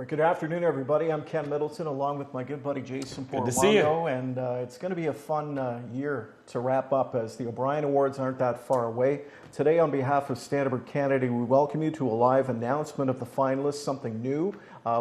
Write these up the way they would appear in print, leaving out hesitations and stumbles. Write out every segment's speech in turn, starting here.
Well, good afternoon, everybody. I'm Ken Middleton, along with my good buddy Jason Portolano. Good to see you. And it's going to be a fun year to wrap up, as the O'Brien Awards aren't that far away. Today, on behalf of Standard Canada, we welcome you to a live announcement of the finalists, something new.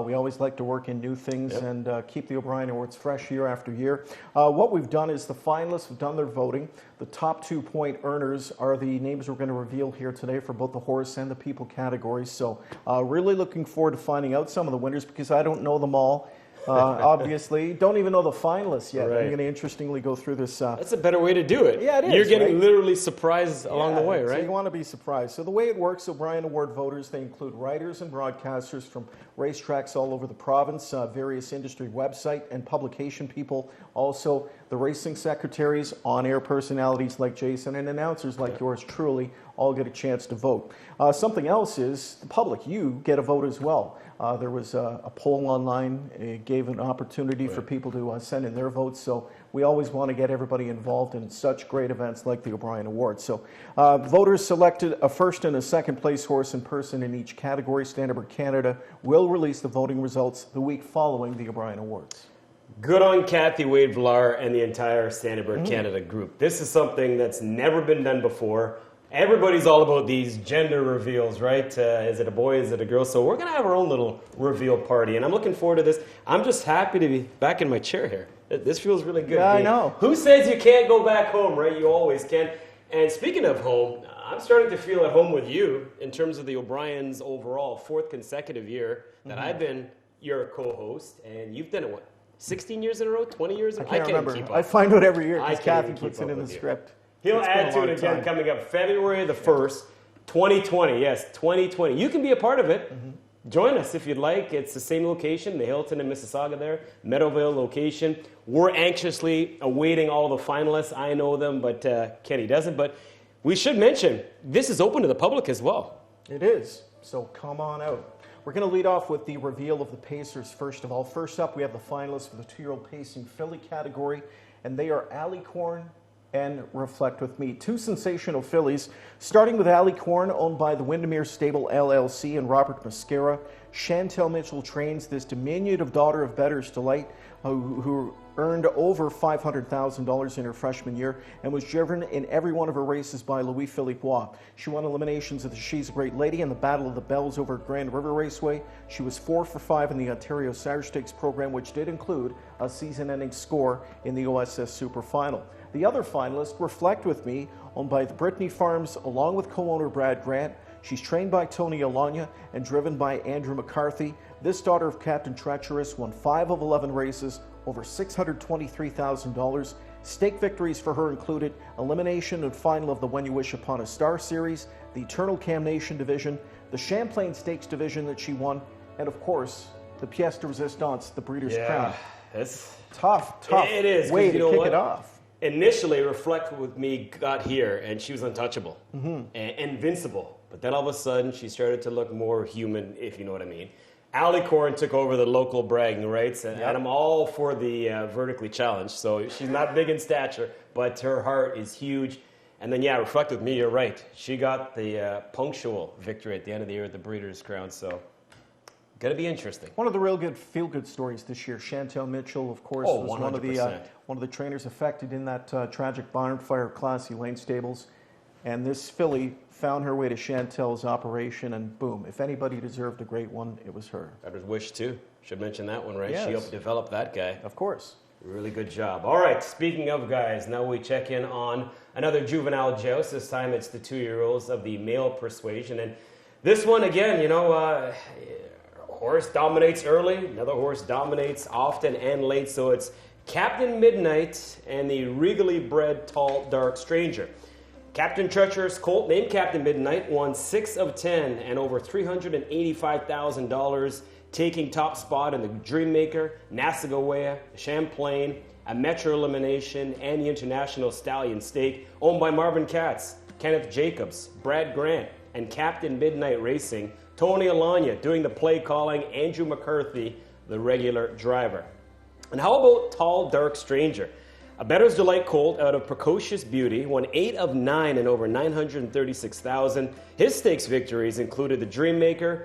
We always like to work in new things and keep the O'Brien Awards fresh year after year. What we've done is the finalists have done their voting. The top 2-point earners are the names we're going to reveal here today for both the horse and the people categories. So really looking forward to finding out some of the winners, because I don't know them all. Obviously, don't even know the finalists yet. Right. I'm going to interestingly go through this. That's a better way to do it. Yeah, it is. You're getting right? literally surprised along the way, right? So you want to be surprised. So the way it works, O'Brien Award voters, they include writers and broadcasters from racetracks all over the province, various industry website and publication people, also the racing secretaries, on-air personalities like Jason, and announcers like yours truly all get a chance to vote. Something else is the public. You get a vote as well. There was a poll online. It gave an opportunity for people to send in their votes. So we always want to get everybody involved in such great events like the O'Brien Awards. So voters selected a first and a second place horse in person in each category. Standard Canada will release the voting results the week following the O'Brien Awards. Good on Kathy Wade-Villar and the entire Standard Canada group. This is something that's never been done before. Everybody's all about these gender reveals, right? Is it a boy? Is it a girl? So we're going to have our own little reveal party, and I'm looking forward to this. I'm just happy to be back in my chair here. This feels really good. Yeah, I know. Who says you can't go back home, right? You always can. And speaking of home, I'm starting to feel at home with you in terms of the O'Briens overall. 4th consecutive year that I've been your co-host, and you've done it, what, 16 years in a row? 20 years in a row? I can't remember. Keep up. I find out every year I because can't Kathy even puts keep it up in the with you. script. He'll It's been add a to long it again time. coming up February the 1st, 2020. Yes, 2020. You can be a part of it. Join us if you'd like. It's the same location, the Hilton in Mississauga there, Meadowvale location. We're anxiously awaiting all the finalists. I know them, but Kenny doesn't. But we should mention, this is open to the public as well. It is, so come on out. We're going to lead off with the reveal of the Pacers first of all. First up, we have the finalists for the 2-year-old pacing filly category, and they are Alicorn and Reflect With Me. 2 sensational fillies, starting with Alicorn, owned by the Windermere Stable LLC and Robert Mascara. Chantel Mitchell trains this diminutive daughter of Bettor's Delight, who earned over $500,000 in her freshman year and was driven in every one of her races by Louis-Philippe Roy. She won eliminations at the She's a Great Lady and the Battle of the Bells over at Grand River Raceway. She was 4 for 5 in the Ontario Sire Stakes program, which did include a season-ending score in the OSS Super Final. The other finalist, Reflect With Me, owned by the Brittany Farms along with co-owner Brad Grant. She's trained by Tony Alagna and driven by Andrew McCarthy. This daughter of Captain Treacherous won 5 of 11 races, over $623,000. Stake victories for her included elimination and final of the When You Wish Upon a Star series, the Eternal Cam Nation division, the Champlain Stakes division that she won, and of course, the Pièce de Resistance, the Breeders' Crown. It's Tough It is, way 'cause to you know kick what? it off. Initially, Reflect With Me got here, and she was untouchable and invincible. But then all of a sudden, she started to look more human, if you know what I mean. Alicorn took over the local bragging rights, and I'm all for the vertically challenged. So she's not big in stature, but her heart is huge. And then, yeah, Reflect With Me, you're right. She got the punctual victory at the end of the year at the Breeders' Crown. So going to be interesting. One of the real good feel-good stories this year. Chantel Mitchell, of course, Oh, was 100%. one of the trainers affected in that tragic barn fire at Classy Lane Stables. And this filly found her way to Chantel's operation, and boom, if anybody deserved a great one, it was her. That was Wish, too. Should mention that one, right? Yes. She helped develop that guy. Of course. Really good job. All right, speaking of guys, now we check in on another juvenile joust. This time it's the 2-year-olds of the male persuasion. And this one, again, you know, horse dominates early, another horse dominates often and late. So it's Captain Midnight and the regally bred Tall Dark Stranger. Captain Treacherous colt, named Captain Midnight, won 6 of 10 and over $385,000, taking top spot in the Dreammaker, Nassagaweya, Champlain, a Metro Elimination, and the International Stallion Stake, owned by Marvin Katz, Kenneth Jacobs, Brad Grant, and Captain Midnight Racing. Tony Alagna doing the play calling, Andrew McCarthy, the regular driver. And how about Tall Dark Stranger? A Bettor's Delight colt out of Precocious Beauty, won 8 of 9 and over $936,000. His stakes victories included the Dreammaker,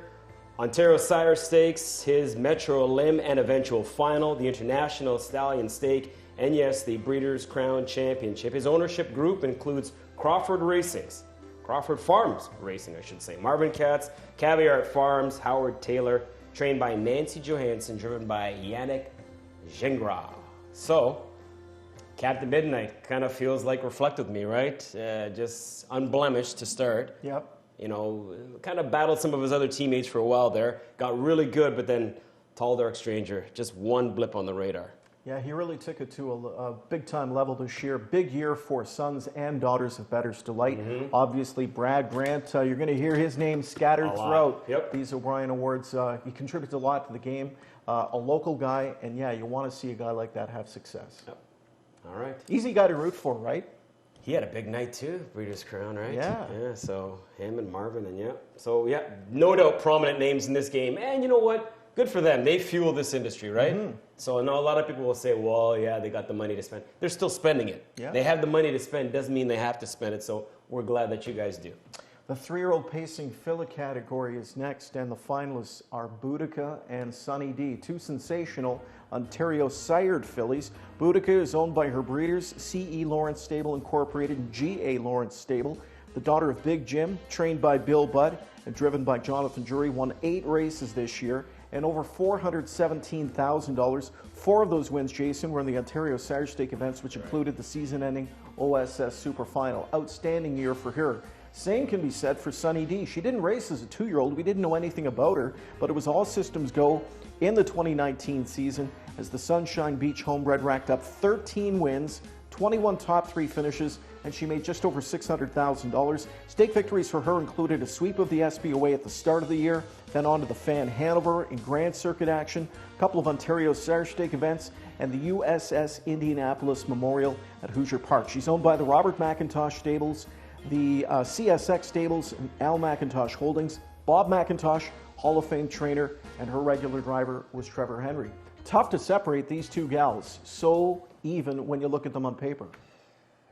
Ontario Sire Stakes, his Metro Limb and eventual final, the International Stallion Stake, and yes, the Breeders' Crown Championship. His ownership group includes Crawford Farms Racing, I should say. Marvin Katz, Caviar Farms, Howard Taylor, trained by Nancy Johansson, driven by Yannick Gingras. So, Captain Midnight kind of feels like Reflect With Me, right? Just unblemished to start. Yep. You know, kind of battled some of his other teammates for a while there. Got really good, but then Tall Dark Stranger, just one blip on the radar. Yeah, he really took it to a big-time level this year. Big year for Sons and Daughters of Bettor's Delight. Obviously, Brad Grant, you're going to hear his name scattered throughout these O'Brien Awards. He contributes a lot to the game. A local guy, and yeah, you want to see a guy like that have success. Yep. All right. Easy guy to root for, right? He had a big night too, Breeders' Crown, right? Yeah. Yeah, so him and Marvin, and yeah. So yeah, no doubt prominent names in this game. And you know what? Good for them. They fuel this industry, right? So I know a lot of people will say, well, yeah, they got the money to spend. They're still spending it. Yeah. They have the money to spend. Doesn't mean they have to spend it. So we're glad that you guys do. The 3-year-old pacing filly category is next, and the finalists are Boudica and Sunny D, two sensational Ontario sired fillies. Boudica is owned by her breeders, C.E. Lawrence Stable Incorporated and G.A. Lawrence Stable. The daughter of Big Jim, trained by Bill Budd and driven by Jonathan Drury, won 8 races this year and over $417,000. 4 of those wins, Jason, were in the Ontario Sire Stake events, which included the season-ending OSS Super Final. Outstanding year for her. Same can be said for Sunny D. She didn't race as a 2-year-old. We didn't know anything about her, but it was all systems go in the 2019 season as the Sunshine Beach homebred racked up 13 wins, 21 top 3 finishes, and she made just over $600,000. Stake victories for her included a sweep of the SBOA at the start of the year, then on to the Fan Hanover in Grand Circuit action, a couple of Ontario Sire Stake events, and the USS Indianapolis Memorial at Hoosier Park. She's owned by the Robert McIntosh Stables, the CSX Stables, and Al McIntosh Holdings. Bob McIntosh, Hall of Fame trainer, and her regular driver was Trevor Henry. Tough to separate these two gals, so even when you look at them on paper.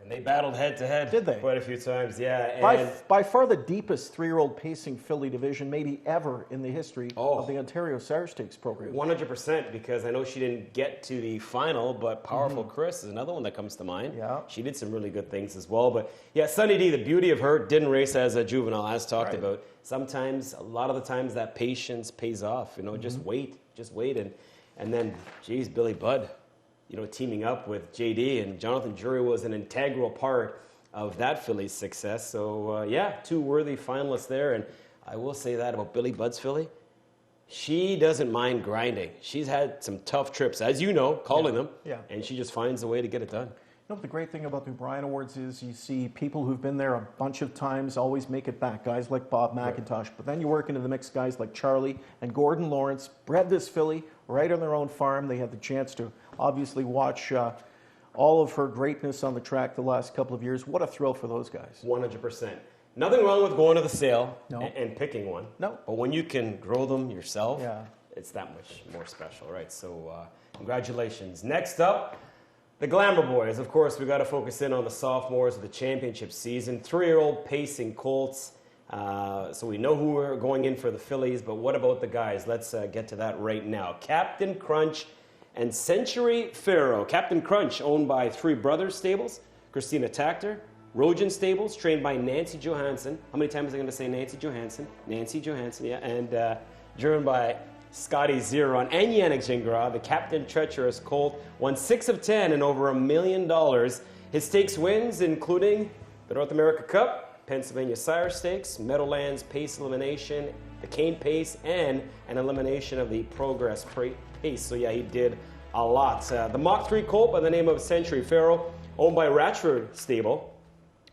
And they battled head-to-head. Did they? Quite a few times, yeah. And By far the deepest 3-year-old pacing filly division maybe ever in the history of the Ontario Sire Stakes program. 100%, because I know she didn't get to the final, but Powerful Chris is another one that comes to mind. Yeah. She did some really good things as well. But yeah, Sunny D, the beauty of her, didn't race as a juvenile, as talked about. Sometimes, a lot of the times, that patience pays off. You know, just wait. And then, geez, Billy Budd, you know, teaming up with JD, and Jonathan Drury was an integral part of that filly's success. So, yeah, 2 worthy finalists there. And I will say that about Billy Budd's filly. She doesn't mind grinding. She's had some tough trips, as you know, calling them. Yeah. And she just finds a way to get it done. You know, the great thing about the O'Brien Awards is you see people who've been there a bunch of times always make it back, guys like Bob McIntosh. But then you work into the mix guys like Charlie and Gordon Lawrence, bred this filly right on their own farm. They had the chance to obviously watch all of her greatness on the track the last couple of years. What a thrill for those guys. 100%. Nothing wrong with going to the sale No. and picking one. No. But when you can grow them yourself, Yeah. it's that much more special, right? So congratulations. Next up, the Glamour Boys. Of course, we've got to focus in on the sophomores of the championship season. 3-year-old pacing colts. So we know who are going in for the fillies, but what about the guys? Let's get to that right now. Captain Crunch and Century Pharaoh. Captain Crunch, owned by 3 Brothers Stables, Christina Tactor, Rojan Stables, trained by Nancy Johansson. How many times are they going to say Nancy Johansson? Nancy Johansson, yeah. And driven by Scotty Zeron and Yannick Gingras. The Captain Treacherous colt won 6 of 10 and over $1 million. His stakes wins, including the North America Cup, Pennsylvania Sire Stakes, Meadowlands Pace Elimination, the Cane Pace, and an elimination of the Progress Pace. So yeah, he did a lot. The Mach 3 colt by the name of Century Pharaoh, owned by Ratchford Stable,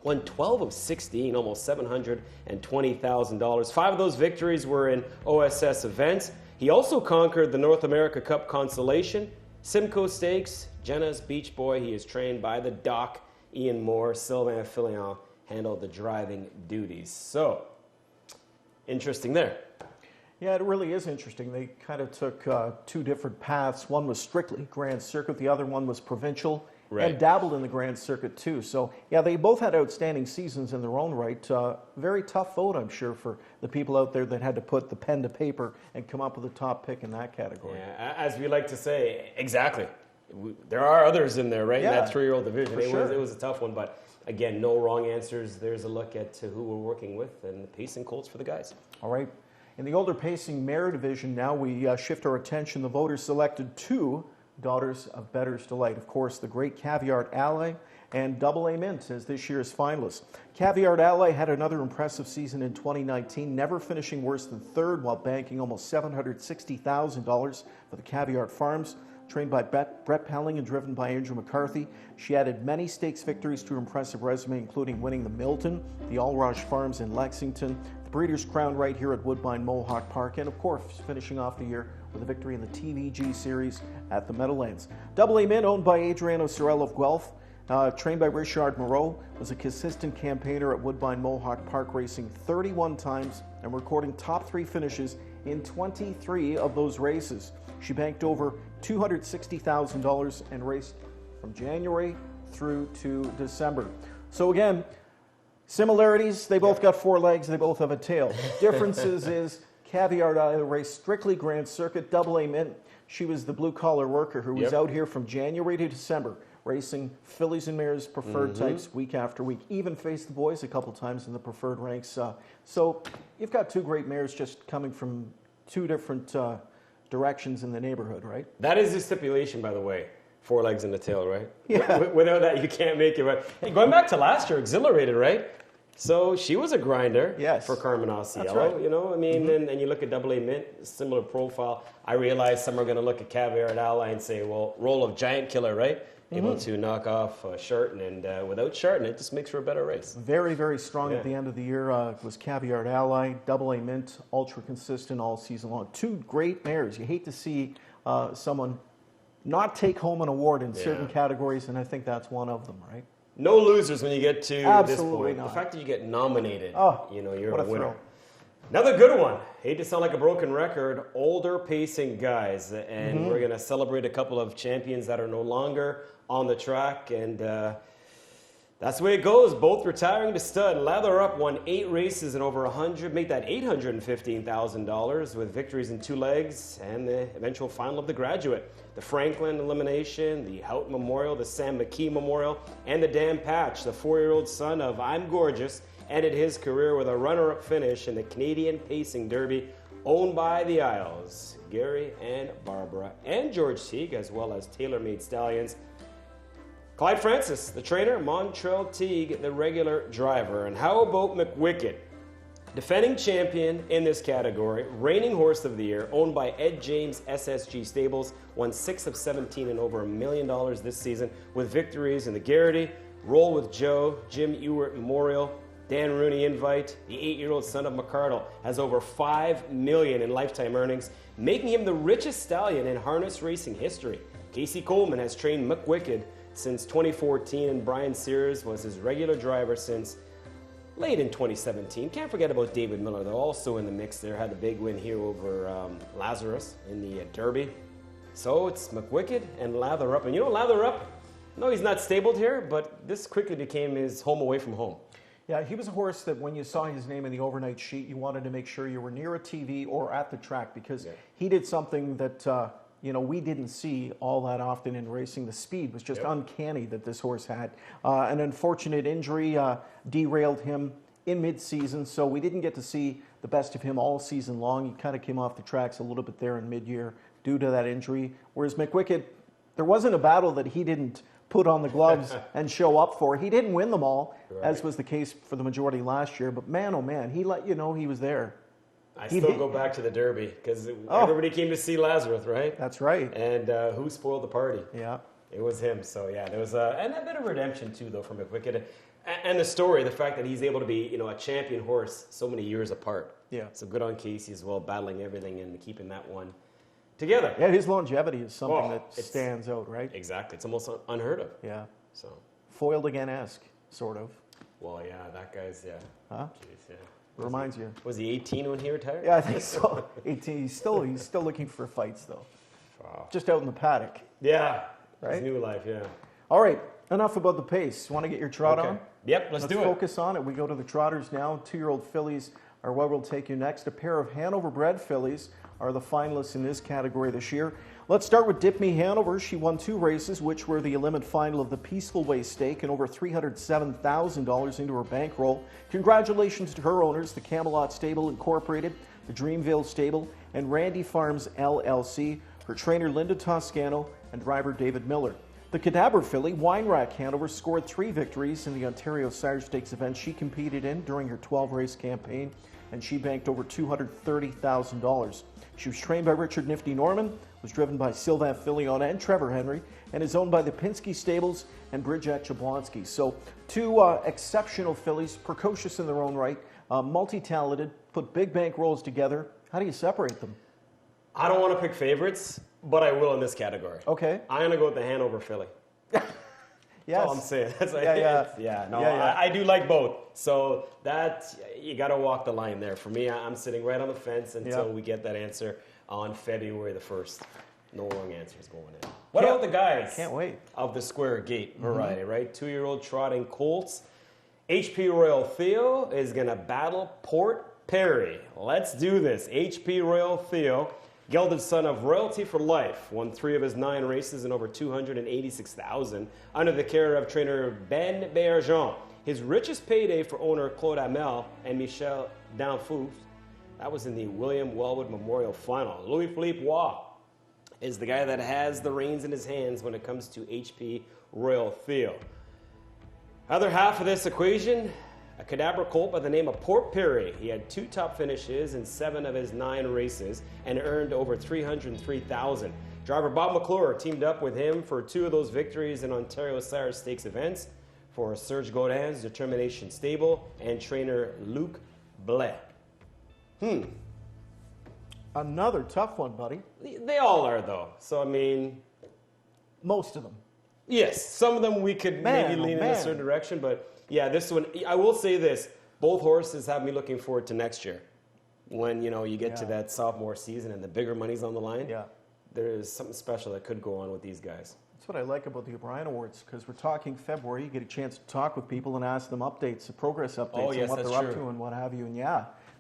won 12 of 16, almost $720,000. 5 of those victories were in OSS events. He also conquered the North America Cup Consolation, Simcoe Stakes, Jenna's Beach Boy. He is trained by the Doc, Ian Moore. Sylvain Filion handled the driving duties. So, interesting there. Yeah, it really is interesting. They kind of took 2 different paths. One was strictly Grand Circuit. The other one was provincial Right. and dabbled in the Grand Circuit too. So, yeah, they both had outstanding seasons in their own right. Very tough vote, I'm sure, for the people out there that had to put the pen to paper and come up with a top pick in that category. Yeah, as we like to say, exactly. There are others in there, right? Yeah, in that 3-year-old division. for It was a tough one, but again, no wrong answers. There's a look at who we're working with and the pacing Colts for the guys. All right. In the older pacing mare division, now we shift our attention. The voters selected 2 daughters of Bettor's Delight. Of course, the great Caviar Ally and Double A Mint as this year's finalists. Caviar Ally had another impressive season in 2019, never finishing worse than 3rd while banking almost $760,000 for the Caviar Farms. Trained by Brett Pelling and driven by Andrew McCarthy, she added many stakes victories to her impressive resume, including winning the Milton, the Allroche Farms in Lexington, the Breeders' Crown right here at Woodbine Mohawk Park, and of course, finishing off the year with a victory in the TVG Series at the Meadowlands. Double A Mint, owned by Adriano Sorel of Guelph, trained by Richard Moreau, was a consistent campaigner at Woodbine Mohawk Park, racing 31 times and recording top 3 finishes in 23 of those races. She banked over $260,000 and raced from January through to December. So again, similarities, they both got 4 legs, they both have a tail. Differences is Caviar Ally raced strictly Grand Circuit. Double A Mint, she was the blue-collar worker who was out here from January to December, racing fillies and mares, preferred types, week after week. Even faced the boys a couple times in the preferred ranks. So you've got 2 great mares just coming from 2 different directions in the neighborhood, right? That is the stipulation, by the way. 4 legs and a tail, right? Yeah. Without that, you can't make it. Right? Hey, going back to last year, Exhilarated, right? So she was a grinder for Carmen Osceola. That's right. You know, I mean, and you look at Double A Mint, similar profile. I realize some are going to look at Caviar Ally and say, well, role of giant killer, right? Able to knock off Sharton, and without Sharton, it just makes for a better race. Very, very strong at the end of the year was Caviar Ally. Double A Mint, ultra consistent all season long. 2 great mares. You hate to see someone not take home an award in certain categories, and I think that's one of them, right? No losers when you get to this point. Not. The fact that you get nominated, you know, you're what a a winner. thrill. Another good one. Hate to sound like a broken record. Older pacing guys, and we're going to celebrate a couple of champions that are no longer on the track, and that's the way it goes. Both retiring to stud. Lather Up won 8 races and over 100, make that $815,000 with victories in 2 legs and the eventual final of the Graduate. The Franklin Elimination, the Houghton Memorial, the Sam McKee Memorial, and the Dan Patch, the 4-year-old son of I'm Gorgeous, ended his career with a runner-up finish in the Canadian Pacing Derby, owned by the Isles, Gary and Barbara, and George Teague, as well as TaylorMade Stallions. Clyde Francis, the trainer, Montrell Teague, the regular driver. And how about McWicked? Defending champion in this category, reigning horse of the year, owned by Ed James SSG Stables, won 6 of 17 and over $1 million this season with victories in the Garrity, Roll with Joe, Jim Ewart Memorial, Dan Rooney Invite. The 8-year-old son of McCardle has over $5 million in lifetime earnings, making him the richest stallion in harness racing history. Casey Coleman has trained McWicked since 2014, and Brian Sears was his regular driver since late in 2017. Can't forget about David Miller, though, also in the mix there. Had a big win here over Lazarus in the Derby. So it's McWicked and Lather Up. And you know, Lather Up, no, he's not stabled here, but this quickly became his home away from home. Yeah, he was a horse that when you saw his name in the overnight sheet, you wanted to make sure you were near a TV or at the track, because he did something that we didn't see all that often in racing. The speed was just uncanny that this horse had. An unfortunate injury derailed him in mid-season, so we didn't get to see the best of him all season long. He kind of came off the tracks a little bit there in mid-year due to that injury. Whereas McWicked, there wasn't a battle that he didn't put on the gloves and show up for. He didn't win them all, as was the case for the majority last year, but man, oh man, he let you know he was there. I still go back to the Derby, because everybody came to see Lazarus, right? That's right. And who spoiled the party? Yeah. It was him. So, yeah, there was and a bit of redemption, too, though, from McWicked. And the story, the fact that he's able to be, a champion horse so many years apart. Yeah. So good on Casey as well, battling everything and keeping that one together. Yeah, his longevity is something that stands out, right? Exactly. It's almost unheard of. Yeah. So. Foiled again-esque, sort of. Well, yeah, that guy's, Huh? Jeez, yeah. Reminds you. Was he 18 when he retired? Yeah, I think so. 18. He's still looking for fights, though. Wow. Just out in the paddock. Yeah. Right? His new life, yeah. All right, enough about the pace. Want to get your trot on? Yep, let's do it. Let's focus on it. We go to the trotters now. 2-year-old fillies are where we'll take you next. A pair of Hanover-bred fillies are the finalists in this category this year. Let's start with Dip Me Hanover. She won 2 races, which were the Limit Final of the Peaceful Way Stake, and over $307,000 into her bankroll. Congratulations to her owners, the Camelot Stable Incorporated, the Dreamville Stable, and Randy Farms LLC, her trainer Linda Toscano, and driver David Miller. The Cadaver filly, Wine Rack Hanover, scored 3 victories in the Ontario Sire Stakes event she competed in during her 12-race campaign, and she banked over $230,000. She was trained by Richard Nifty Norman, was driven by Sylvain Filion and Trevor Henry, and is owned by the Pinsky Stables and Bridget Jablonski. So 2 exceptional fillies, precocious in their own right, multi-talented, put big bank rolls together. How do you separate them? I don't want to pick favorites, but I will in this category. Okay. I'm going to go with the Hanover filly. Yes. That's all I'm saying. That's like, Yeah. I do like both. So that, you got to walk the line there. For me, I'm sitting right on the fence until we get that answer on February the 1st. No wrong answers going in. What about the guys? Can't wait. Of the Square Gate variety, right? 2-year-old trotting colts. HP Royal Theo is going to battle Port Perry. Let's do this. HP Royal Theo, gelded son of Royalty for Life, won 3 of his 9 races and over $286,000 under the care of trainer Ben Bergeon. His richest payday for owner Claude Hamel and Michel Danfous, that was in the William Wellwood Memorial Final. Louis-Philippe Waugh is the guy that has the reins in his hands when it comes to HP Royal Theo. Other half of this equation, a Cadaver colt by the name of Port Perry. He had 2 top finishes in 7 of his 9 races and earned over $303,000. Driver Bob McClure teamed up with him for 2 of those victories in Ontario Sire Stakes events for Serge Godin's Determination Stable and trainer Luc Blais. Another tough one, buddy. They all are, though. So, I mean... Most of them. Yes, some of them we could maybe lean in a certain direction, but yeah, this one, I will say this. Both horses have me looking forward to next year. When, you get to that sophomore season and the bigger money's on the line, there is something special that could go on with these guys. That's what I like about the O'Brien Awards, because we're talking February. You get a chance to talk with people and ask them updates, progress updates, and what they're up to and what have you. And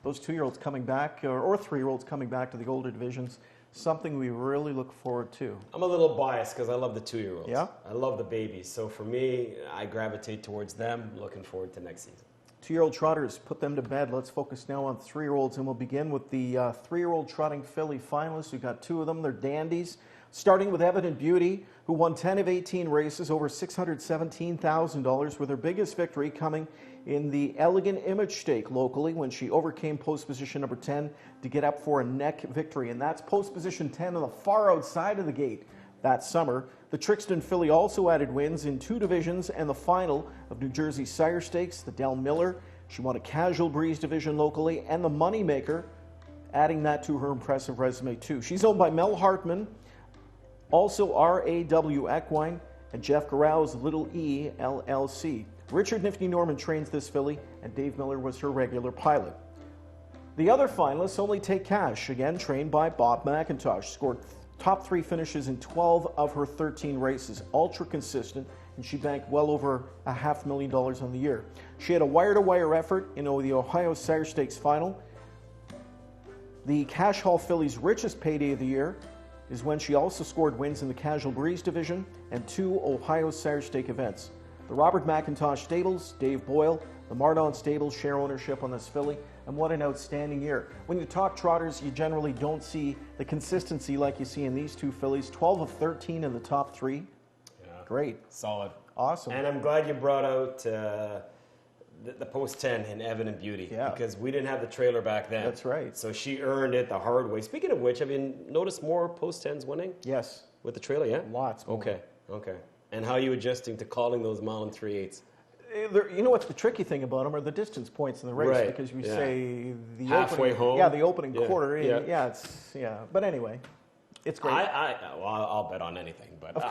those 2-year-olds coming back, or 3-year-olds coming back to the older divisions, something we really look forward to. I'm a little biased because I love the 2-year-olds. Yeah? I love the babies. So for me, I gravitate towards them. Looking forward to next season. 2-year-old trotters, put them to bed. Let's focus now on 3-year-olds, and we'll begin with the 3-year-old trotting filly finalists. We've got 2 of them. They're dandies. Starting with Evident Beauty, who won 10 of 18 races, over $617,000, with her biggest victory coming in the Elegant Image Stake locally when she overcame post position number 10 to get up for a neck victory. And that's post position 10 on the far outside of the gate that summer. The Trixton filly also added wins in 2 divisions and the final of New Jersey Sire Stakes, the Del Miller. She won a Casual Breeze division locally and the Moneymaker, adding that to her impressive resume too. She's owned by Mel Hartman, also R.A.W. Equine, and Jeff Garrow's Little E LLC. Richard Nifty Norman trains this filly, and Dave Miller was her regular pilot. The other finalists, Only Take Cash, again trained by Bob McIntosh, scored top 3 finishes in 12 of her 13 races, ultra consistent, and she banked well over $500,000 on the year. She had a wire-to-wire effort in the Ohio Sire Stakes final. The Cash Hall filly's richest payday of the year is when she also scored wins in the Casual Breeze division and 2 Ohio Sire Stake events. The Robert McIntosh Stables, Dave Boyle, the Mardon Stables share ownership on this filly, and what an outstanding year. When you talk trotters, you generally don't see the consistency like you see in these 2 fillies. 12 of 13 in the top 3. Yeah. Great. Solid. Awesome. And I'm glad you brought out the post 10 in Evident Beauty, because we didn't have the trailer back then. That's right. So she earned it the hard way. Speaking of which, have you noticed more post 10s winning? Yes. With the trailer, yeah? Lots more. Okay. And how are you adjusting to calling those mile and 3/8? You know what's the tricky thing about them are the distance points in the race, Right. because you say the halfway opening, home. Yeah, the opening quarter. Yeah. But anyway, it's great. I'll bet on anything, but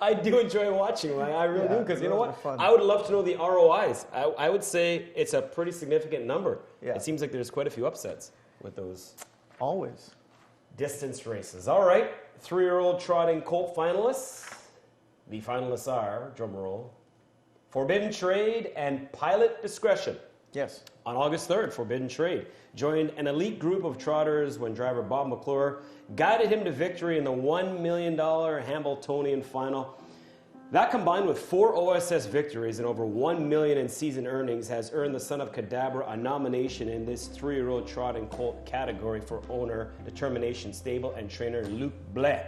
I do enjoy watching them. I really do, because you know what? Fun. I would love to know the ROIs. I would say it's a pretty significant number. Yeah. It seems like there's quite a few upsets with those Always. distance races. All right, 3-year-old trotting colt finalists. The finalists are, drumroll, Forbidden Trade and Pilot Discretion. Yes. On August 3rd, Forbidden Trade joined an elite group of trotters when driver Bob McClure guided him to victory in the $1 million Hambletonian final. That, combined with 4 OSS victories and over $1 million in season earnings, has earned the son of Cadabra a nomination in this 3-year-old trotting colt category for owner Determination Stable and trainer Luc Blais.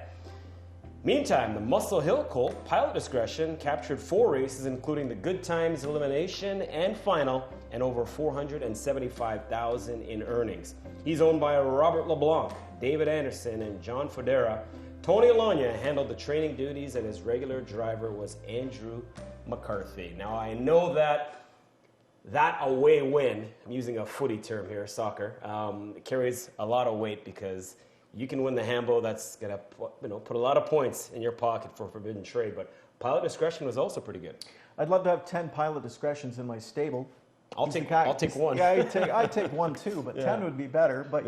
Meantime, the Muscle Hill colt, Pilot Discretion, captured 4 races, including the Good Times Elimination and Final, and over $475,000 in earnings. He's owned by Robert LeBlanc, David Anderson, and John Fodera. Tony Alagna handled the training duties, and his regular driver was Andrew McCarthy. Now, I know that away win, I'm using a footy term here, soccer, carries a lot of weight because you can win the Hambo. That's going to put a lot of points in your pocket for Forbidden Trade, but Pilot Discretion was also pretty good. I'd love to have 10 Pilot Discretions in my stable. I'll take one. Yeah, I'd take one too, but 10 would be better. But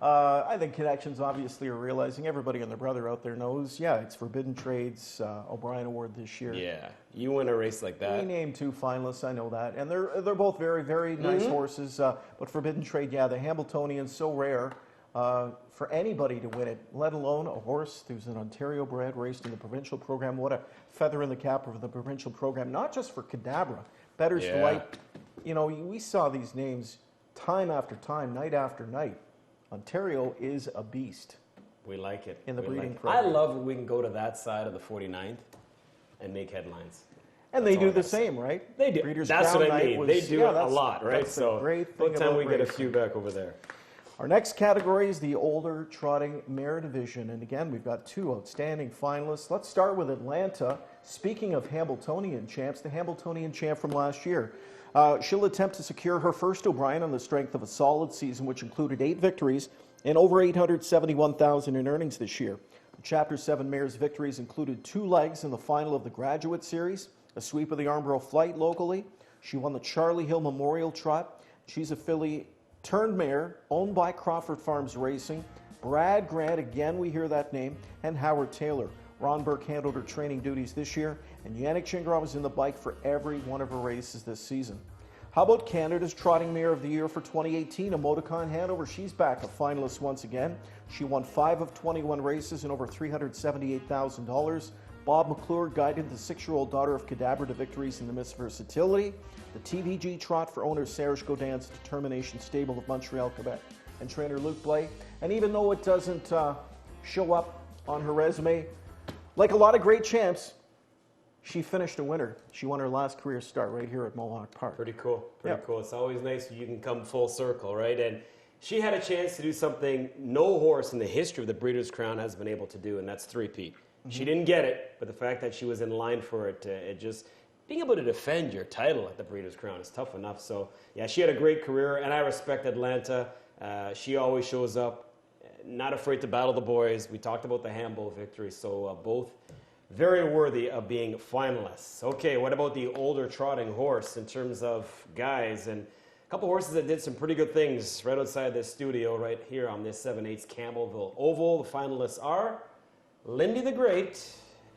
I think Connections obviously are realizing, everybody and their brother out there knows, it's Forbidden Trade's O'Brien Award this year. Yeah, you win a race like that. We named 2 finalists, I know that. And they're both very, very nice horses. But Forbidden Trade, the Hambletonian, so rare for anybody to win it, let alone a horse who's an Ontario bred, raced in the provincial program. What a feather in the cap of the provincial program, not just for Cadabra, Bettor's Delight. We saw these names time after time, night after night. Ontario is a beast. We like it. In the breeding program. program. I love when we can go to that side of the 49th and make headlines. And they do the same, right? They do. Breeders' That's Crown what I mean. was, they do it a lot, right? That's so great thing by the time about we get a racing. few back over there. Our next category is the older trotting mare division. And again, we've got 2 outstanding finalists. Let's start with Atlanta. Speaking of Hambletonian champs, the Hambletonian champ from last year. She'll attempt to secure her first O'Brien on the strength of a solid season, which included 8 victories and over $871,000 in earnings this year. The Chapter 7 mare's victories included 2 legs in the final of the Graduate Series, a sweep of the Armborough Flight locally. She won the Charlie Hill Memorial Trot. She's a filly turned mare owned by Crawford Farms Racing. Brad Grant, again we hear that name, and Howard Taylor. Ron Burke handled her training duties this year, and Yannick Gingras was in the bike for every one of her races this season. How about Canada's Trotting Mare of the Year for 2018, Emoticon Hanover? She's back, a finalist once again. She won 5 of 21 races and over $378,000. Bob McClure guided the 6-year-old daughter of Cadabra to victories in the Miss Versatility. The TVG Trot for owner Serge Godin's Determination Stable of Montreal, Quebec, and trainer Luc Blais. And even though it doesn't show up on her resume, like a lot of great champs, she finished a winner. She won her last career start right here at Mohawk Park. Pretty cool. Pretty cool. It's always nice when you can come full circle, right? And she had a chance to do something no horse in the history of the Breeders' Crown has been able to do, and that's three-peat. She didn't get it, but the fact that she was in line for it, just being able to defend your title at the Breeders' Crown is tough enough. So, yeah, she had a great career, and I respect Atlanta. She always shows up, not afraid to battle the boys. We talked about the Hambo victory, so both very worthy of being finalists. Okay, what about the older trotting horse in terms of guys? And a couple horses that did some pretty good things right outside this studio right here on this 7/8 Campbellville Oval. The finalists are Lindy the Great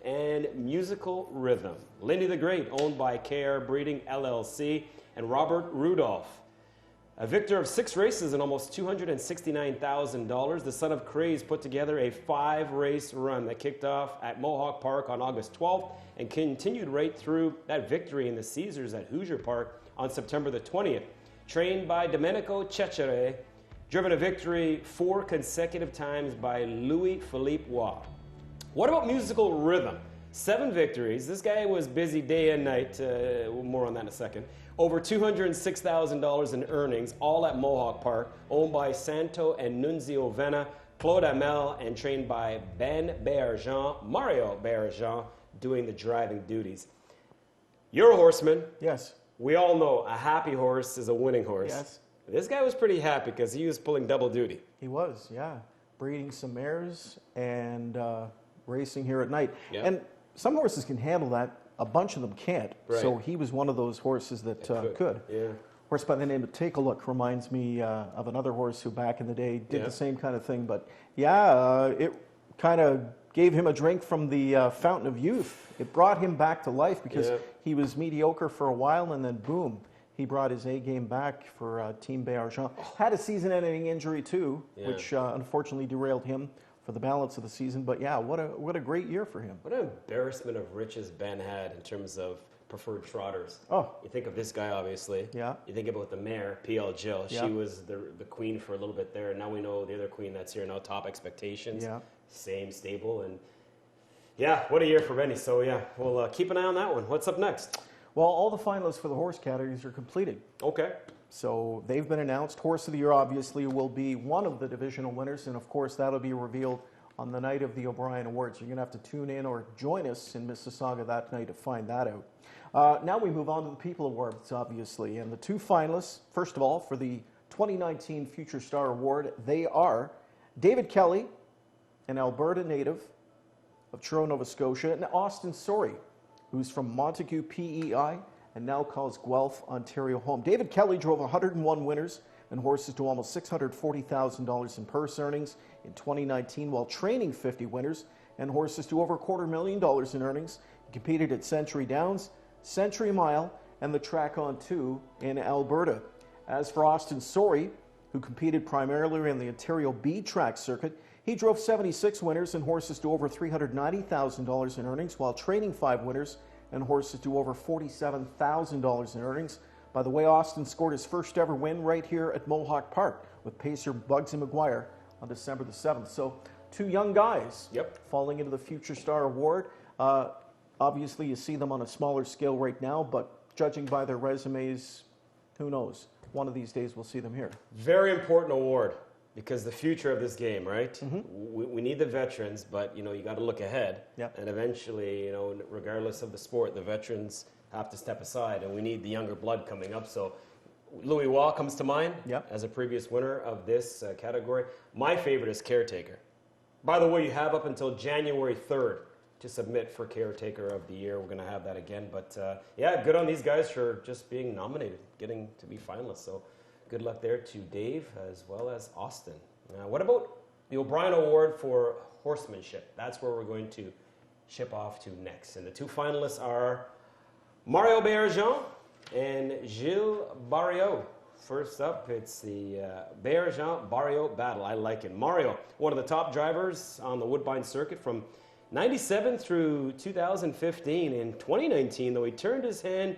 and Musical Rhythm. Lindy the Great, owned by KR Breeding LLC, and Robert Rudolph. A victor of 6 races and almost $269,000, the son of Craze put together a 5-race run that kicked off at Mohawk Park on August 12th and continued right through that victory in the Caesars at Hoosier Park on September the 20th. Trained by Domenico Cecere, driven to victory 4 consecutive times by Louis Philippe Waugh. What about Musical Rhythm? 7 victories. This guy was busy day and night. More on that in a second. Over $206,000 in earnings, all at Mohawk Park, owned by Santo and Nunzio Vena, Claude Amel, and trained by Ben Bergeon, Mario Bergeon, doing the driving duties. You're a horseman. Yes. We all know a happy horse is a winning horse. Yes. This guy was pretty happy because he was pulling double duty. He was, yeah. Breeding some mares and racing here at night. Yeah. And some horses can handle that. A bunch of them can't. Right. So he was one of those horses that could. Yeah. Horse by the name of Take a Look reminds me of another horse who back in the day did the same kind of thing. But yeah, it kind of gave him a drink from the fountain of youth. It brought him back to life because Yeah. he was mediocre for a while, and then boom, he brought his A game back for Team Béargent. Had a season-ending injury too, which unfortunately derailed him for the balance of the season. But yeah, what a great year for him. What an embarrassment of riches Ben had in terms of preferred trotters. Oh. You think of this guy, obviously. Yeah. You think about the mare, PL Jill. Yeah. She was the queen for a little bit there. And now we know the other queen that's here now, Top Expectations. Yeah. Same stable. And yeah, what a year for Benny. So yeah, we'll keep an eye on that one. What's up next? Well, all the finalists for the horse categories are completed. Okay. So they've been announced. Horse of the Year obviously will be one of the divisional winners, and of course that'll be revealed on the night of the O'Brien Awards. You're going to have to tune in or join us in Mississauga that night to find that out. Now we move on to the People Awards, obviously, and the two finalists, first of all, for the 2019 Future Star Award, they are David Kelly, an Alberta native of Truro, Nova Scotia, and Austin Sorey, who's from Montague, PEI, and now calls Guelph, Ontario home. David Kelly drove 101 winners and horses to almost $640,000 in purse earnings in 2019, while training 50 winners and horses to over $250,000 in earnings. He competed at Century Downs, Century Mile, and the Track on 2 in Alberta. As for Austin Sorey, who competed primarily in the Ontario B track circuit, he drove 76 winners and horses to over $390,000 in earnings, while training 5 winners and horses to over $47,000 in earnings. By the way, Austin scored his first ever win right here at Mohawk Park with pacer Bugsy McGuire on December the 7th. So 2 young guys falling into the Future Star Award. Obviously, you see them on a smaller scale right now, but judging by their resumes, who knows? One of these days we'll see them here. Very important award because the future of this game, right? We need the veterans, but you got to look ahead. Yep. And eventually, regardless of the sport, the veterans have to step aside, and we need the younger blood coming up. So Louis Waugh comes to mind as a previous winner of this category. My favorite is Caretaker. By the way, you have up until January 3rd to submit for Caretaker of the Year. We're going to have that again. But yeah, good on these guys for just being nominated, getting to be finalists. So good luck there to Dave as well as Austin. What about the O'Brien Award for Horsemanship? That's where we're going to ship off to next. And the 2 finalists are Mario Béargent and Gilles Barriot. First up, it's the Béargent-Barriot battle. I like it. Mario, one of the top drivers on the Woodbine circuit from 97 through 2015. In 2019, though, he turned his hand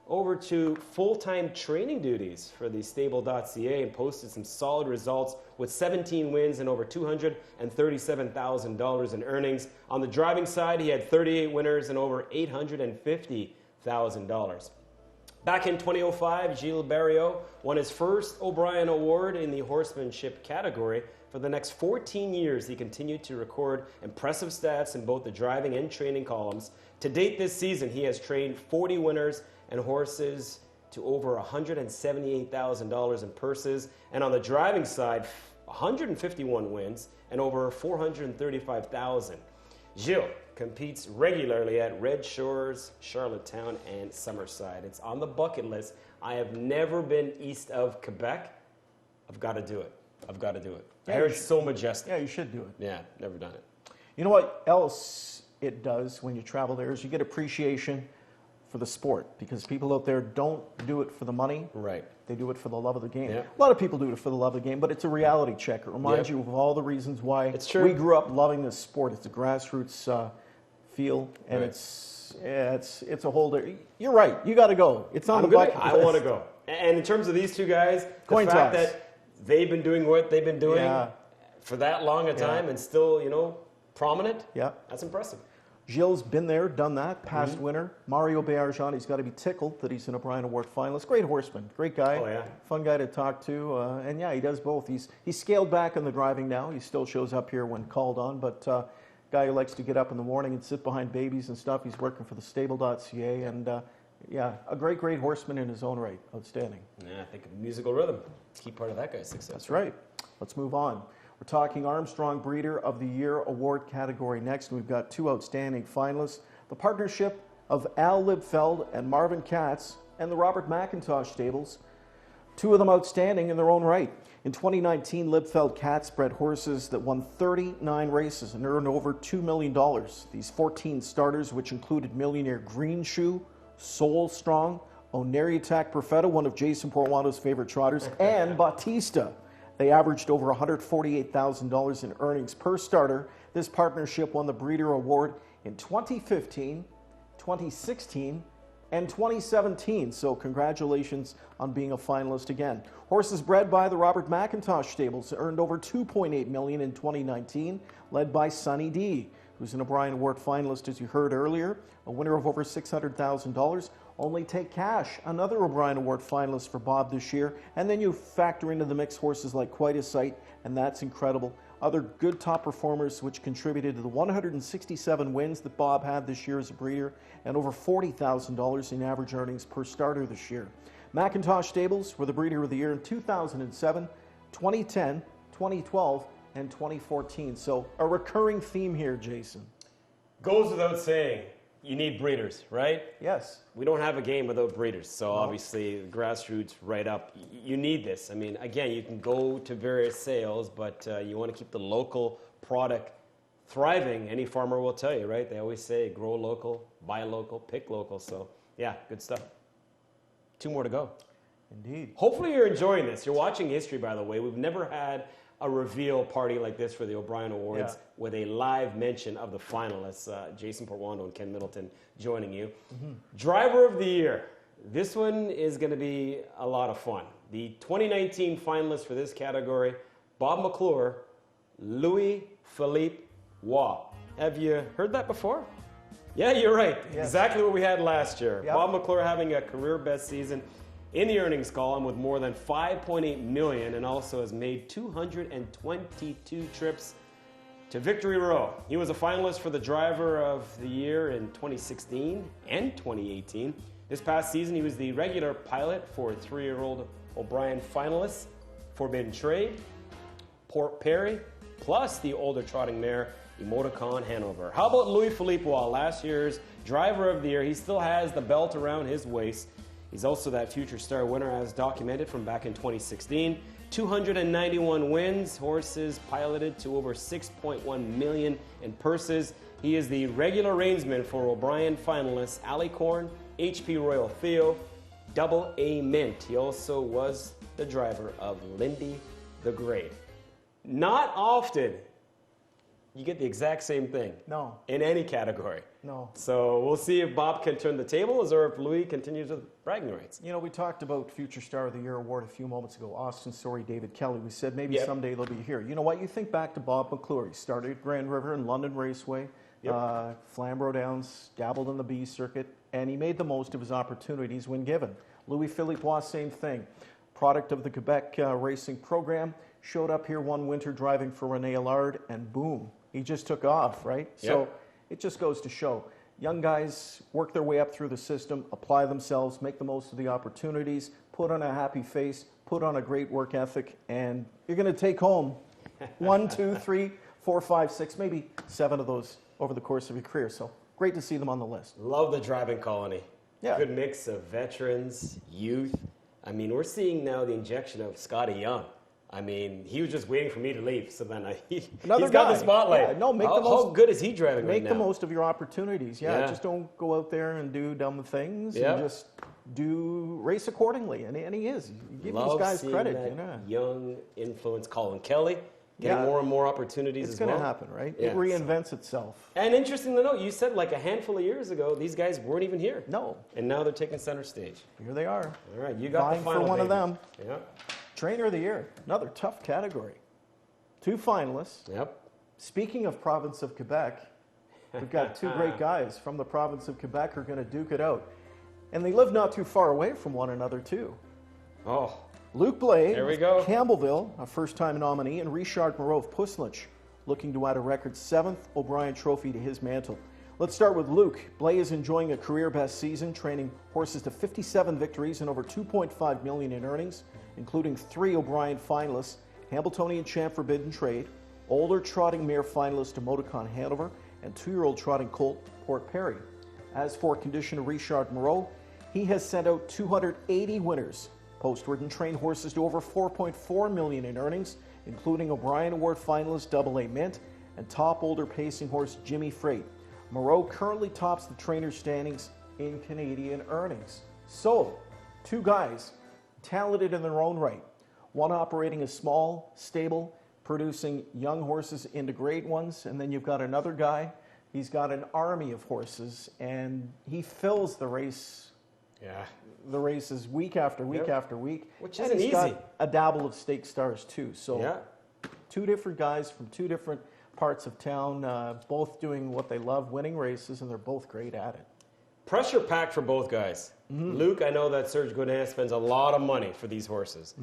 over to full-time training duties for the stable.ca and posted some solid results with 17 wins and over $237,000 in earnings. On the driving side, he had 38 winners and over $850,000. Back in 2005, Gilles Barriot won his first O'Brien Award in the horsemanship category. For the next 14 years, he continued to record impressive stats in both the driving and training columns. To date this season, he has trained 40 winners and horses to over $178,000 in purses. And on the driving side, 151 wins and over $435,000. Gilles competes regularly at Red Shores, Charlottetown, and Summerside. It's on the bucket list. I have never been east of Quebec. I've got to do it. I've got to do it. Yeah, I heard it's so majestic. Yeah, you should do it. Yeah, never done it. You know what else it does when you travel there is you get appreciation for the sport, because people out there don't do it for the money. Right. They do it for the love of the game. Yeah. A lot of people do it for the love of the game, but it's a reality check. It reminds you of all the reasons why It's true. we grew up loving this sport. It's a grassroots feel, and Right. it's a whole. You're right. You got to go. It's on the bucket I list. want to go. And in terms of these two guys, the Coin fact toss. that they've been doing what they've been doing for that long a time and still, prominent, that's impressive. Gilles been there, done that, past winner. Mario Béargent, he's got to be tickled that he's an O'Brien Award finalist. Great horseman, great guy. Oh, yeah. Fun guy to talk to. And yeah, he does both. He's scaled back on the driving now. He still shows up here when called on, but guy who likes to get up in the morning and sit behind babies and stuff. He's working for the stable.ca, and a great horseman in his own right. Outstanding. Yeah, I think musical rhythm, key part of that guy's success. That's right. Let's move on. We're talking Armstrong Breeder of the Year award category next. We've got 2 outstanding finalists. The partnership of Al Libfeld and Marvin Katz and the Robert McIntosh stables. 2 of them outstanding in their own right. In 2019, Liebfeld Cats bred horses that won 39 races and earned over $2 million. These 14 starters, which included Millionaire Green Shoe, Soul Strong, Oneriatak Perfetta, one of Jason Portuando's favorite trotters, and Bautista. They averaged over $148,000 in earnings per starter. This partnership won the Breeder Award in 2015, 2016, and 2017. So congratulations on being a finalist again. Horses bred by the Robert McIntosh stables earned over $2.8 million in 2019, led by Sunny D, who's an O'Brien Award finalist, as you heard earlier, a winner of over $600,000. Only Take Cash, another O'Brien Award finalist for Bob this year. And then you factor into the mix horses like Quite a Sight, and that's incredible. Other good top performers which contributed to the 167 wins that Bob had this year as a breeder and over $40,000 in average earnings per starter this year. McIntosh Stables were the Breeder of the Year in 2007, 2010, 2012, and 2014. So a recurring theme here, Jason. Goes without saying, you need breeders, right? Yes. We don't have a game without breeders, so obviously grassroots right up. You need this. I mean, again, you can go to various sales, but you want to keep the local product thriving. Any farmer will tell you, right? They always say grow local, buy local, pick local. So yeah, good stuff. 2 more to go. Indeed. Hopefully you're enjoying this. You're watching history, by the way. We've never had a reveal party like this for the O'Brien Awards with a live mention of the finalists. Jason Portuando and Ken Middleton joining you. Driver of the Year. This one is going to be a lot of fun. The 2019 finalists for this category, Bob McClure, Louis Philippe Waugh. Have you heard that before? Yeah, you're right. Yes. Exactly what we had last year. Yep. Bob McClure having a career best season in the earnings column with more than $5.8 million, and also has made 222 trips to Victory Row. He was a finalist for the Driver of the Year in 2016 and 2018. This past season, he was the regular pilot for 3-year-old O'Brien finalists, Forbidden Trade, Port Perry, plus the older trotting mare, Emoticon Hanover. How about Louis Philippe Waugh, last year's Driver of the Year? He still has the belt around his waist. He's also that Future Star winner, as documented from back in 2016. 291 wins, horses piloted to over $6.1 million in purses. He is the regular reinsman for O'Brien finalists Alicorn, HP Royal Theo, Double A Mint. He also was the driver of Lindy the Great. Not often you get the exact same thing. No. In any category. No. So we'll see if Bob can turn the tables or if Louis continues with bragging rights. You know, we talked about Future Star of the Year award a few moments ago. Austin Story, David Kelly. We said maybe someday they'll be here. You know what? You think back to Bob McClure. He started at Grand River and London Raceway, Flamborough Downs, dabbled in the B circuit, and he made the most of his opportunities when given. Louis Philippe Waugh, same thing. Product of the Quebec racing program. Showed up here one winter driving for René Allard, and boom, he just took off, right? So it just goes to show. Young guys work their way up through the system, apply themselves, make the most of the opportunities, put on a happy face, put on a great work ethic, and you're going to take home 1, 2, 3, 4, 5, 6, maybe 7 of those over the course of your career. So great to see them on the list. Love the driving colony. Yeah. Good mix of veterans, youth. I mean, we're seeing now the injection of Scotty Young. I mean, he was just waiting for me to leave, so then he's got the spotlight. Yeah, no, how good is he driving right now? Make the most of your opportunities. Yeah, just don't go out there and do dumb things. And just race accordingly. And he is. You give these guys credit. That young influence, Colin Kelly, getting more and more opportunities as well. It's going to happen, right? Yeah, it reinvents itself. And interesting to note, you said like a handful of years ago, these guys weren't even here. No. And now they're taking center stage. Here they are. All right, you got the final, for one of them. Yeah. Trainer of the Year, another tough category. 2 finalists. Yep. Speaking of province of Quebec, we've got 2 great guys from the province of Quebec who are going to duke it out. And they live not too far away from one another, too. Oh. Luke Blais there we go. Campbellville, a first-time nominee, and Richard Moreau of Puslinch, looking to add a record 7th O'Brien Trophy to his mantle. Let's start with Luke. Blais is enjoying a career-best season, training horses to 57 victories and over $2.5 million in earnings, including 3 O'Brien finalists, Hambletonian champ Forbidden Trade, older trotting mare finalist Emoticon Hanover, and 2-year-old trotting colt Port Perry. As for conditioner Richard Moreau, he has sent out 280 winners Post-ridden trained horses do over $4.4 million in earnings, including O'Brien Award finalist Double A Mint and top older pacing horse Jimmy Freight. Moreau currently tops the trainer standings in Canadian earnings. So, two guys, talented in their own right. One operating a small stable, producing young horses into great ones, and then you've got another guy. He's got an army of horses, and he fills the race. Yeah. The races week after week after week. Which and isn't he's easy. got a dabble of stake stars too. So Yeah. two different guys from two different parts of town, both doing what they love, winning races, and they're both great at it. Pressure packed for both guys. Luke, I know that Serge Godin spends a lot of money for these horses.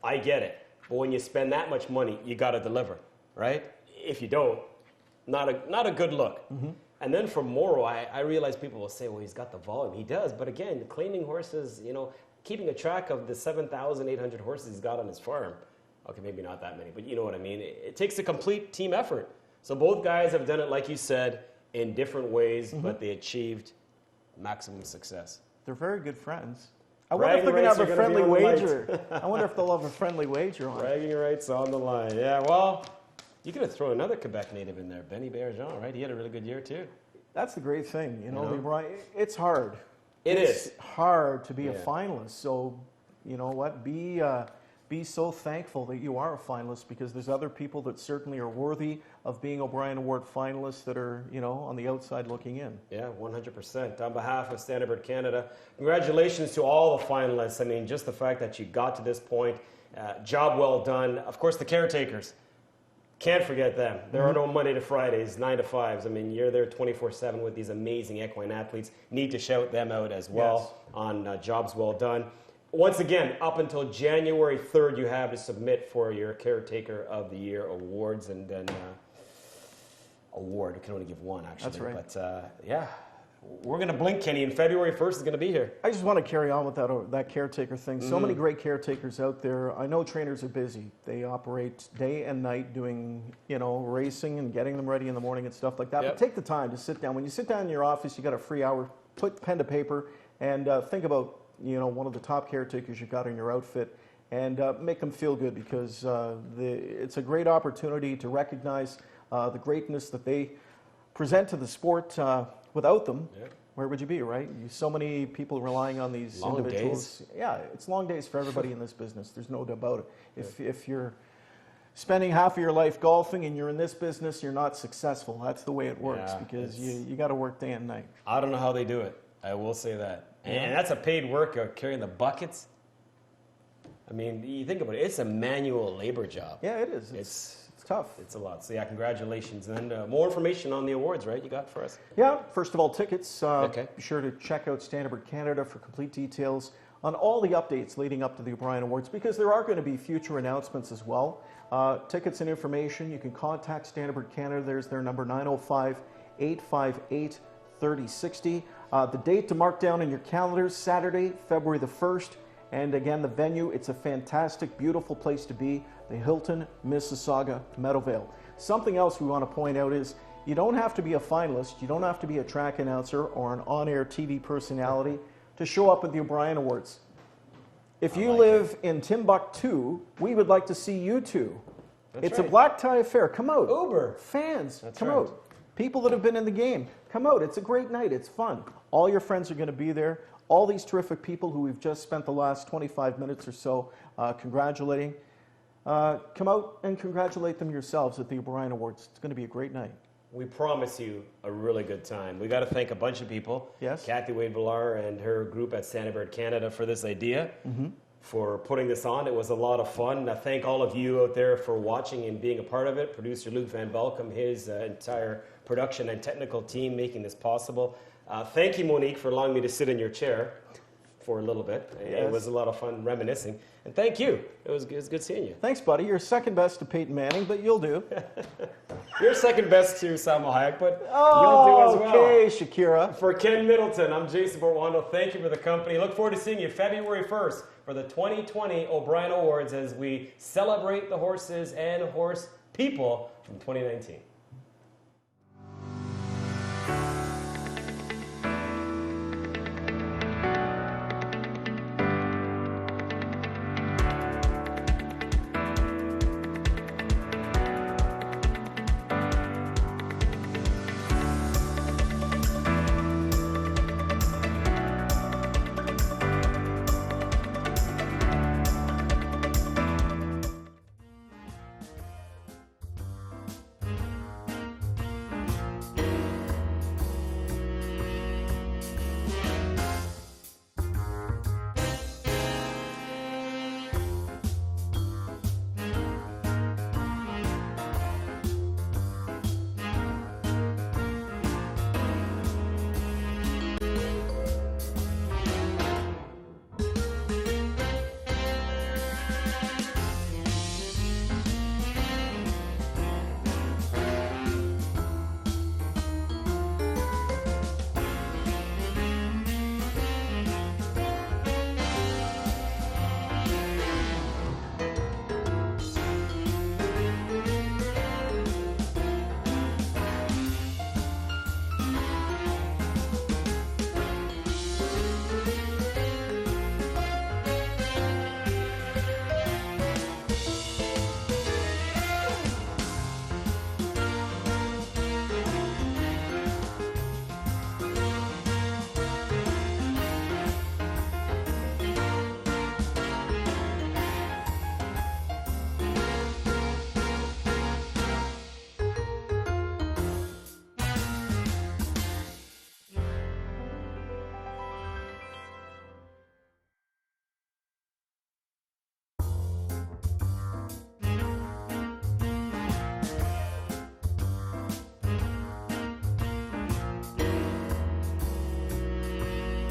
I get it. But when you spend that much money, you got to deliver, right? If you don't, not a good look. And then for Morrow, I realize people will say, well, he's got the volume. He does. But again, claiming horses, keeping a track of the 7,800 horses he's got on his farm. Okay, maybe not that many, but you know what I mean. It takes a complete team effort. So both guys have done it, like you said, in different ways, but they achieved maximum success. They're very good friends. I wonder if they're going to have a friendly wager. I wonder if they'll have a friendly wager on it. Bragging rights on the line. Yeah, well, you could have thrown another Quebec native in there, Benny Bergeron, right? He had a really good year too. That's the great thing, it's hard. It's hard to be a finalist. So, you know what? Be so thankful that you are a finalist, because there's other people that certainly are worthy of being O'Brien Award finalists that are, on the outside looking in. Yeah, 100%. On behalf of Standardbird Canada, congratulations to all the finalists. I mean, just the fact that you got to this point, job well done. Of course, the caretakers. Can't forget them. There are no Monday to Fridays, 9 to 5s. I mean, you're there 24/7 with these amazing equine athletes. Need to shout them out as well on jobs well done. Once again, up until January 3rd, you have to submit for your Caretaker of the Year awards, and then award. We can only give one, actually. That's right. But we're going to blink, Kenny, and February 1st is going to be here. I just want to carry on with that caretaker thing. So many great caretakers out there. I know trainers are busy. They operate day and night doing, racing and getting them ready in the morning and stuff like that. Yep. But take the time to sit down. When you sit down in your office, you got a free hour, put pen to paper, and think about, one of the top caretakers you've got in your outfit, and make them feel good, because it's a great opportunity to recognize the greatness that they present to the sport. Without them, where would you be, right? So many people relying on these long individuals. Days. Yeah, it's long days for everybody in this business. There's no doubt about it. If you're spending half of your life golfing and you're in this business, you're not successful. That's the way it works, because you got to work day and night. I don't know how they do it. I will say that. And that's a paid work of carrying the buckets. I mean, you think about it, it's a manual labor job. Yeah, it is. It's tough. It's a lot. So congratulations. And more information on the awards, right, you got for us? Yeah, first of all, tickets. Okay. Be sure to check out Standardbird Canada for complete details on all the updates leading up to the O'Brien Awards, because there are going to be future announcements as well. Tickets and information, you can contact Standardbird Canada. There's their number, 905-858-3060. The date to mark down in your calendars, Saturday, February the 1st. And again, the venue, it's a fantastic, beautiful place to be, the Hilton Mississauga Meadowvale. Something else we want to point out is you don't have to be a finalist, you don't have to be a track announcer or an on-air TV personality to show up at the O'Brien Awards. If you live in Timbuktu, we would like to see you too. It's a black tie affair. Come out. Uber. Fans, come out. People that have been in the game, come out. It's a great night. It's fun. All your friends are going to be there. All these terrific people who we've just spent the last 25 minutes or so congratulating. Come out and congratulate them yourselves at the O'Brien Awards. It's going to be a great night. We promise you a really good time. We got to thank a bunch of people. Yes. Kathy Wade-Villar and her group at Standardbird Canada for this idea, for putting this on. It was a lot of fun. I thank all of you out there for watching and being a part of it. Producer Luke Van Velkom, his entire production and technical team making this possible. Thank you, Monique, for allowing me to sit in your chair for a little bit. Yes. It was a lot of fun reminiscing. And thank you. It was good seeing you. Thanks, buddy. You're second best to Peyton Manning, but you'll do. You're second best to Salma Hayek, but you'll do as well. Okay, Shakira. For Ken Middleton, I'm Jason Borwando. Thank you for the company. Look forward to seeing you February 1st for the 2020 O'Brien Awards as we celebrate the horses and horse people from 2019.